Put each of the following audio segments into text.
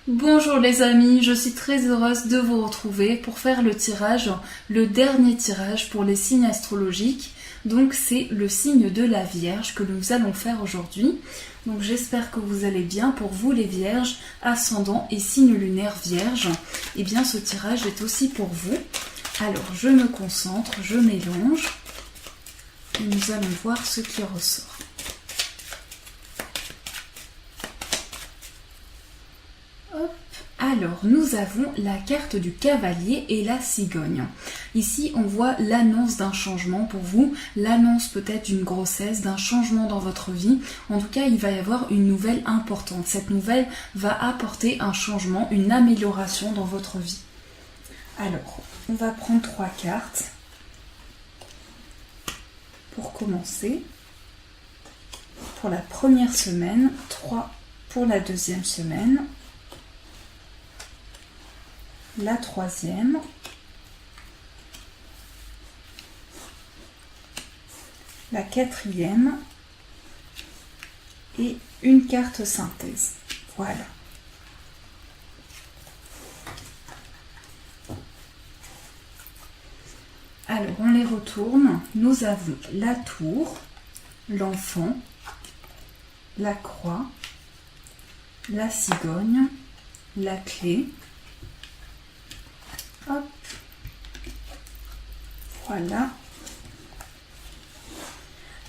Bonjour les amis, je suis très heureuse de vous retrouver pour faire le tirage, le dernier tirage pour les signes astrologiques. Donc c'est le signe de la Vierge que nous allons faire aujourd'hui. Donc j'espère que vous allez bien. Pour vous les Vierges, ascendant et signe lunaire Vierge, et bien ce tirage est aussi pour vous. Alors je me concentre, je mélange et nous allons voir ce qui ressort. Alors, nous avons la carte du cavalier et la cigogne. Ici, on voit l'annonce d'un changement pour vous, l'annonce peut-être d'une grossesse, d'un changement dans votre vie. En tout cas, il va y avoir une nouvelle importante. Cette nouvelle va apporter un changement, une amélioration dans votre vie. Alors, on va prendre 3 cartes pour commencer. Pour la première semaine, 3 pour la deuxième semaine. La troisième, la quatrième et une carte synthèse. Voilà. Alors, on les retourne. Nous avons la tour, l'enfant, la croix, la cigogne, la clé. Hop. Voilà.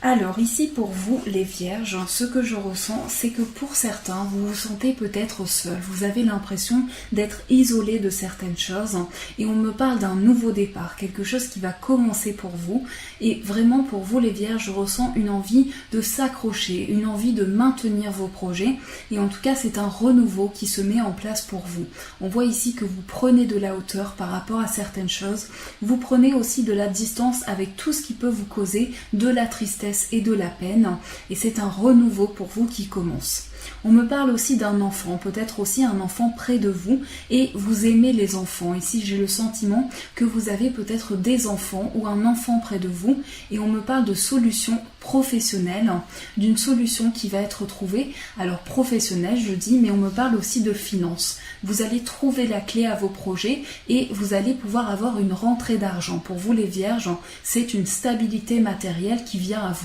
Alors ici pour vous les Vierges, ce que je ressens, c'est que pour certains, vous vous sentez peut-être seul. Vous avez l'impression d'être isolé de certaines choses et on me parle d'un nouveau départ, quelque chose qui va commencer pour vous. Et vraiment pour vous les Vierges, je ressens une envie de s'accrocher, une envie de maintenir vos projets. Et en tout cas, c'est un renouveau qui se met en place pour vous. On voit ici que vous prenez de la hauteur par rapport à certaines choses. Vous prenez aussi de la distance avec tout ce qui peut vous causer de la tristesse et de la peine, et c'est un renouveau pour vous qui commence. On me parle aussi d'un enfant, peut-être aussi un enfant près de vous, et vous aimez les enfants. Ici j'ai le sentiment que vous avez peut-être des enfants ou un enfant près de vous, et on me parle de solution professionnelle, d'une solution qui va être trouvée, alors professionnelle je dis, mais on me parle aussi de finances. Vous allez trouver la clé à vos projets et vous allez pouvoir avoir une rentrée d'argent. Pour vous les Vierges, c'est une stabilité matérielle qui vient à vous.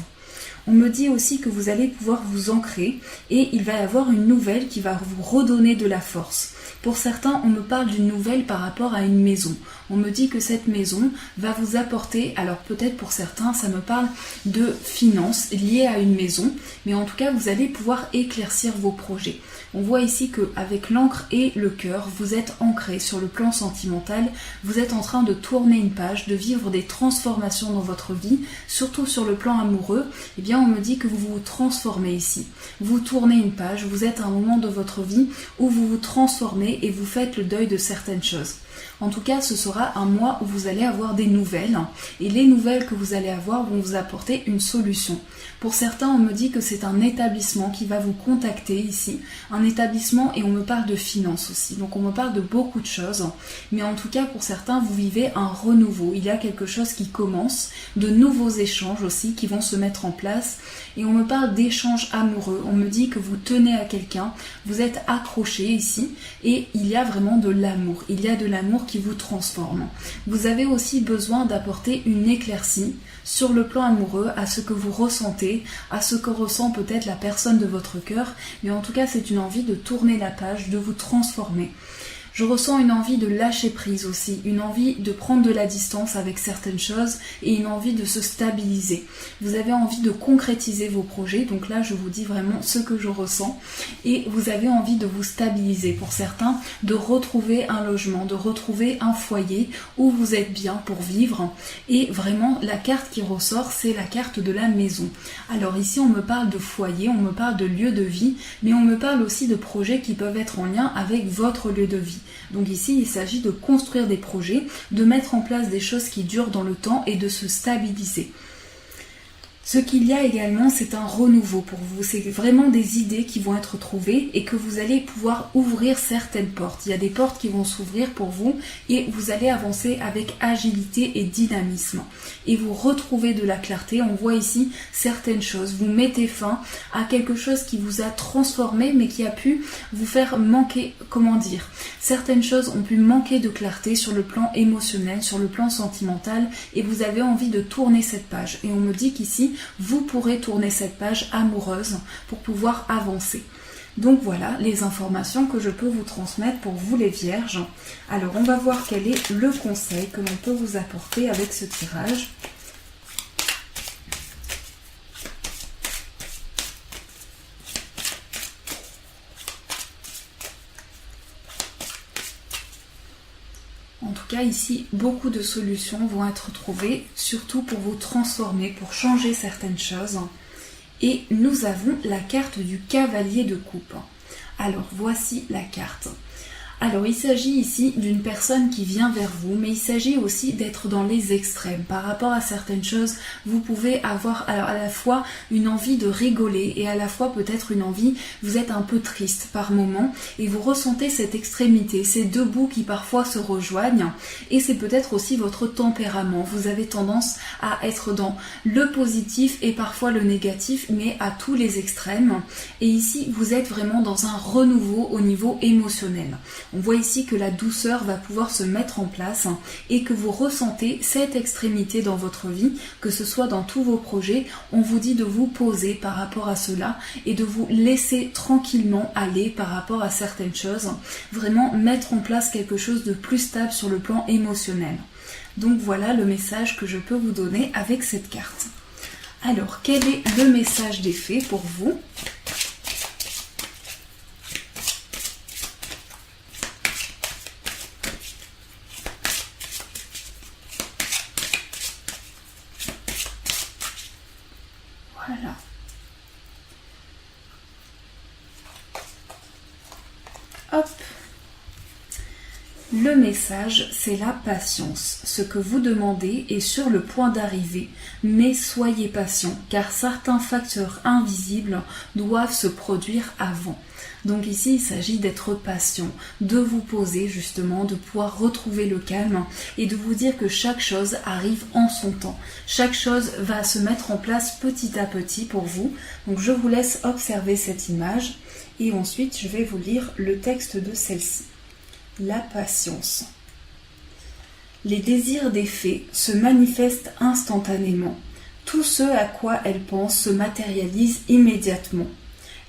On me dit aussi que vous allez pouvoir vous ancrer et il va y avoir une nouvelle qui va vous redonner de la force. Pour certains, on me parle d'une nouvelle par rapport à une maison. On me dit que cette maison va vous apporter, alors peut-être pour certains, ça me parle de finances liées à une maison, mais en tout cas, vous allez pouvoir éclaircir vos projets. On voit ici qu'avec l'encre et le cœur, vous êtes ancré sur le plan sentimental, vous êtes en train de tourner une page, de vivre des transformations dans votre vie, surtout sur le plan amoureux. Eh bien, on me dit que vous vous transformez ici. Vous tournez une page, vous êtes à un moment de votre vie où vous vous transformez et vous faites le deuil de certaines choses. En tout cas, ce sera un mois où vous allez avoir des nouvelles et les nouvelles que vous allez avoir vont vous apporter une solution. Pour certains, on me dit que c'est un établissement qui va vous contacter ici, un établissement et on me parle de finances aussi. Donc on me parle de beaucoup de choses, mais en tout cas pour certains, vous vivez un renouveau. Il y a quelque chose qui commence, de nouveaux échanges aussi qui vont se mettre en place et on me parle d'échanges amoureux. On me dit que vous tenez à quelqu'un, vous êtes accroché ici et il y a vraiment de l'amour. Il y a de l'amour qui vous transforme. Vous avez aussi besoin d'apporter une éclaircie sur le plan amoureux à ce que vous ressentez, à ce que ressent peut-être la personne de votre cœur, mais en tout cas c'est une envie de tourner la page, de vous transformer. Je ressens une envie de lâcher prise aussi, une envie de prendre de la distance avec certaines choses et une envie de se stabiliser. Vous avez envie de concrétiser vos projets, donc là je vous dis vraiment ce que je ressens et vous avez envie de vous stabiliser. Pour certains, de retrouver un logement, de retrouver un foyer où vous êtes bien pour vivre et vraiment la carte qui ressort c'est la carte de la maison. Alors ici on me parle de foyer, on me parle de lieu de vie, mais on me parle aussi de projets qui peuvent être en lien avec votre lieu de vie. Donc ici, il s'agit de construire des projets, de mettre en place des choses qui durent dans le temps et de se stabiliser. Ce qu'il y a également, c'est un renouveau pour vous. C'est vraiment des idées qui vont être trouvées et que vous allez pouvoir ouvrir certaines portes. Il y a des portes qui vont s'ouvrir pour vous et vous allez avancer avec agilité et dynamisme. Et vous retrouvez de la clarté. On voit ici certaines choses. Vous mettez fin à quelque chose qui vous a transformé mais qui a pu vous faire manquer, certaines choses ont pu manquer de clarté sur le plan émotionnel, sur le plan sentimental et vous avez envie de tourner cette page. Et on me dit qu'ici, vous pourrez tourner cette page amoureuse pour pouvoir avancer. Donc voilà les informations que je peux vous transmettre pour vous les vierges. Alors on va voir quel est le conseil que l'on peut vous apporter avec ce tirage. En tout cas, ici, beaucoup de solutions vont être trouvées, surtout pour vous transformer, pour changer certaines choses. Et nous avons la carte du cavalier de coupe. Alors, voici la carte. Alors, il s'agit ici d'une personne qui vient vers vous, mais il s'agit aussi d'être dans les extrêmes. Par rapport à certaines choses, vous pouvez avoir alors à la fois une envie de rigoler et à la fois peut-être une envie, vous êtes un peu triste par moment et vous ressentez cette extrémité, ces deux bouts qui parfois se rejoignent et c'est peut-être aussi votre tempérament. Vous avez tendance à être dans le positif et parfois le négatif, mais à tous les extrêmes. Et ici, vous êtes vraiment dans un renouveau au niveau émotionnel. On voit ici que la douceur va pouvoir se mettre en place et que vous ressentez cette extrémité dans votre vie, que ce soit dans tous vos projets. On vous dit de vous poser par rapport à cela et de vous laisser tranquillement aller par rapport à certaines choses. Vraiment mettre en place quelque chose de plus stable sur le plan émotionnel. Donc voilà le message que je peux vous donner avec cette carte. Alors, quel est le message des fées pour vous ? Voilà. Hop. Le message, c'est la patience. Ce que vous demandez est sur le point d'arriver, mais soyez patient, car certains facteurs invisibles doivent se produire avant. Donc ici, il s'agit d'être patient, de vous poser justement, de pouvoir retrouver le calme et de vous dire que chaque chose arrive en son temps. Chaque chose va se mettre en place petit à petit pour vous. Donc je vous laisse observer cette image et ensuite je vais vous lire le texte de celle-ci. La patience. Les désirs des fées se manifestent instantanément. Tout ce à quoi elles pensent se matérialise immédiatement.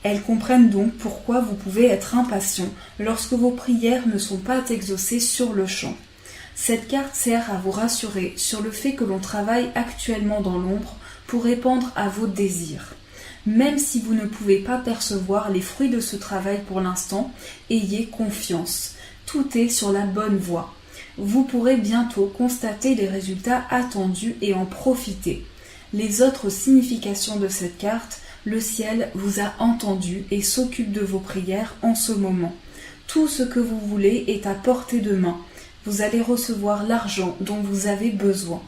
Elles comprennent donc pourquoi vous pouvez être impatient lorsque vos prières ne sont pas exaucées sur le champ. Cette carte sert à vous rassurer sur le fait que l'on travaille actuellement dans l'ombre pour répondre à vos désirs. Même si vous ne pouvez pas percevoir les fruits de ce travail pour l'instant, ayez confiance. Tout est sur la bonne voie. Vous pourrez bientôt constater les résultats attendus et en profiter. Les autres significations de cette carte, le ciel vous a entendu et s'occupe de vos prières en ce moment. Tout ce que vous voulez est à portée de main. Vous allez recevoir l'argent dont vous avez besoin.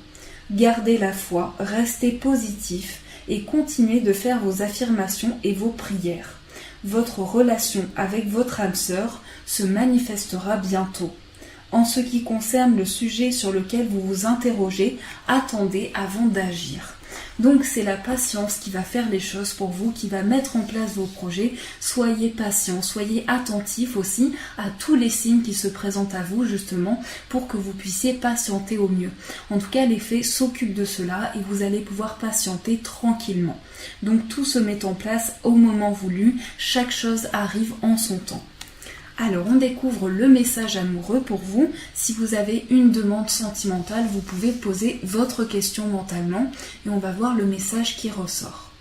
Gardez la foi, restez positif et continuez de faire vos affirmations et vos prières. Votre relation avec votre âme sœur se manifestera bientôt. En ce qui concerne le sujet sur lequel vous vous interrogez, attendez avant d'agir. Donc c'est la patience qui va faire les choses pour vous, qui va mettre en place vos projets. Soyez patient, soyez attentif aussi à tous les signes qui se présentent à vous justement pour que vous puissiez patienter au mieux. En tout cas, les fées s'occupent de cela et vous allez pouvoir patienter tranquillement. Donc tout se met en place au moment voulu, chaque chose arrive en son temps. Alors, on découvre le message amoureux pour vous. Si vous avez une demande sentimentale, vous pouvez poser votre question mentalement et on va voir le message qui ressort.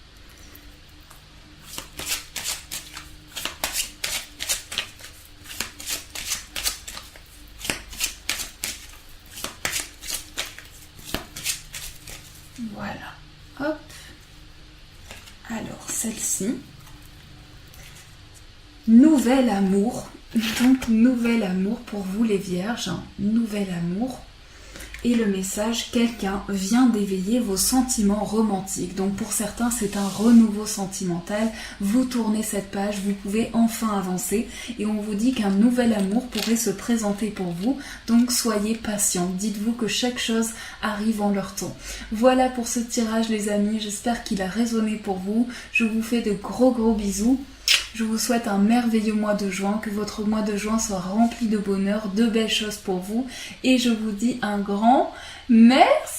Voilà. Hop. Alors, celle-ci. Nouvel amour. Donc, nouvel amour pour vous les vierges, nouvel amour. Et le message, quelqu'un vient d'éveiller vos sentiments romantiques. Donc pour certains, c'est un renouveau sentimental. Vous tournez cette page, vous pouvez enfin avancer. Et on vous dit qu'un nouvel amour pourrait se présenter pour vous. Donc soyez patients. Dites-vous que chaque chose arrive en leur temps. Voilà pour ce tirage les amis. J'espère qu'il a résonné pour vous. Je vous fais de gros bisous. Je vous souhaite un merveilleux mois de juin, que votre mois de juin soit rempli de bonheur, de belles choses pour vous. Et je vous dis un grand merci.